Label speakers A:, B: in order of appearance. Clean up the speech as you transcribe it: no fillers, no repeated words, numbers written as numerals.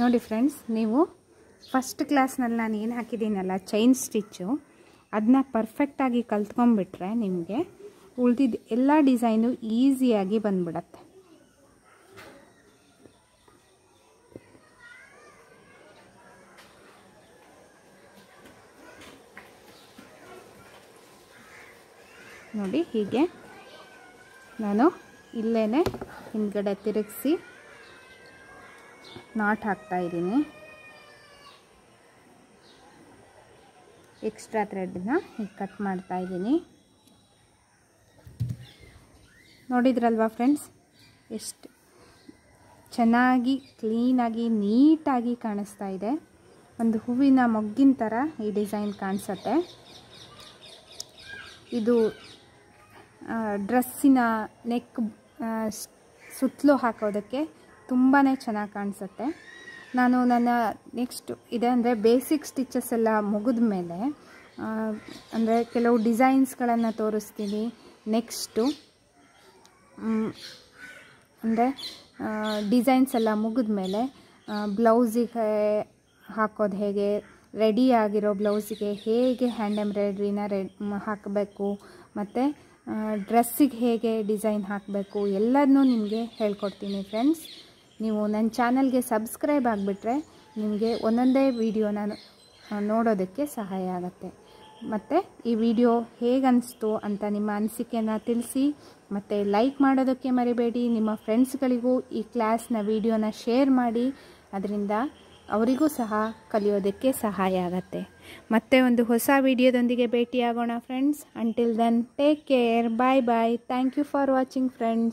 A: ನೋಡಿ ಫ್ರೆಂಡ್ಸ್, ನೀವು ಫಸ್ಟ್ ಕ್ಲಾಸ್ನಲ್ಲಿ ನಾನು ಏನು ಹಾಕಿದ್ದೀನಲ್ಲ ಚೈನ್ ಸ್ಟಿಚ್ಚು, ಅದನ್ನ ಪರ್ಫೆಕ್ಟಾಗಿ ಕಲ್ತ್ಕೊಂಡ್ಬಿಟ್ರೆ ನಿಮಗೆ ಉಳಿದಿದ್ದ ಎಲ್ಲ ಡಿಸೈನು ಈಸಿಯಾಗಿ ಬಂದ್ಬಿಡತ್ತೆ. ನೋಡಿ, ಹೀಗೆ ನಾನು ಇಲ್ಲೇನೆ ಹಿಂದ್ಗಡೆ ತಿರುಗಿಸಿ ನಾಟ್ ಹಾಕ್ತಾಯಿದ್ದೀನಿ. ಎಕ್ಸ್ಟ್ರಾ ಥ್ರೆಡ್ನ ಈಗ ಕಟ್ ಮಾಡ್ತಾಯಿದ್ದೀನಿ. ನೋಡಿದ್ರಲ್ವಾ ಫ್ರೆಂಡ್ಸ್, ಎಷ್ಟು ಚೆನ್ನಾಗಿ ಕ್ಲೀನಾಗಿ ನೀಟಾಗಿ ಕಾಣಿಸ್ತಾ ಇದೆ. ಒಂದು ಹೂವಿನ ಮೊಗ್ಗಿನ ಥರ ಈ ಡಿಸೈನ್ ಕಾಣಿಸುತ್ತೆ. ಇದು ಡ್ರೆಸ್ಸಿನ ನೆಕ್ ಸುತ್ತಲೂ ಹಾಕೋದಕ್ಕೆ ತುಂಬಾ ಚೆನ್ನಾಗಿ ಕಾಣಿಸುತ್ತೆ. ನಾನು ನನ್ನ ನೆಕ್ಸ್ಟ್ ಇದೆ ಅಂದರೆ ಬೇಸಿಕ್ ಸ್ಟಿಚಸ್ ಎಲ್ಲ ಮುಗಿದ ಮೇಲೆ ಅಂದರೆ ಕೆಲವು ಡಿಸೈನ್ಸ್ಗಳನ್ನು ತೋರಿಸ್ತೀನಿ. ನೆಕ್ಸ್ಟು ಅಂದರೆ ಡಿಸೈನ್ಸ್ ಎಲ್ಲ ಮುಗಿದ ಮೇಲೆ ಬ್ಲೌಸಿಗೆ ಹಾಕೋದು ಹೇಗೆ, ರೆಡಿ ಆಗಿರೋ ಬ್ಲೌಸಿಗೆ ಹೇಗೆ ಹ್ಯಾಂಡ್ ಎಂಬ್ರಾಯ್ಡ್ರಿನ ಹಾಕಬೇಕು, ಮತ್ತು ಡ್ರೆಸ್ಸಿಗೆ ಹೇಗೆ ಡಿಸೈನ್ ಹಾಕಬೇಕು ಎಲ್ಲದನ್ನೂ ನಿಮಗೆ ಹೇಳ್ಕೊಡ್ತೀನಿ ಫ್ರೆಂಡ್ಸ್. ನೀವು ನನ್ನ ಚಾನಲ್ಗೆ ಸಬ್ಸ್ಕ್ರೈಬ್ ಆಗಿಬಿಟ್ರೆ ನಿಮಗೆ ಒಂದೊಂದೇ ವಿಡಿಯೋನ ನೋಡೋದಕ್ಕೆ ಸಹಾಯ ಆಗುತ್ತೆ. ಮತ್ತು ಈ ವಿಡಿಯೋ ಹೇಗನ್ನಿಸ್ತು ಅಂತ ನಿಮ್ಮ ಅನಿಸಿಕೆನ ತಿಳಿಸಿ, ಮತ್ತು ಲೈಕ್ ಮಾಡೋದಕ್ಕೆ ಮರಿಬೇಡಿ. ನಿಮ್ಮ ಫ್ರೆಂಡ್ಸ್ಗಳಿಗೂ ಈ ಕ್ಲಾಸ್ನ ವಿಡಿಯೋನ ಶೇರ್ ಮಾಡಿ, ಅದರಿಂದ ಅವರಿಗೂ ಸಹ ಕಲಿಯೋದಕ್ಕೆ ಸಹಾಯ ಆಗುತ್ತೆ. ಮತ್ತೆ ಒಂದು ಹೊಸ ವಿಡಿಯೋದೊಂದಿಗೆ ಭೇಟಿಯಾಗೋಣ friends. Until then take care, bye bye. Thank you for watching friends.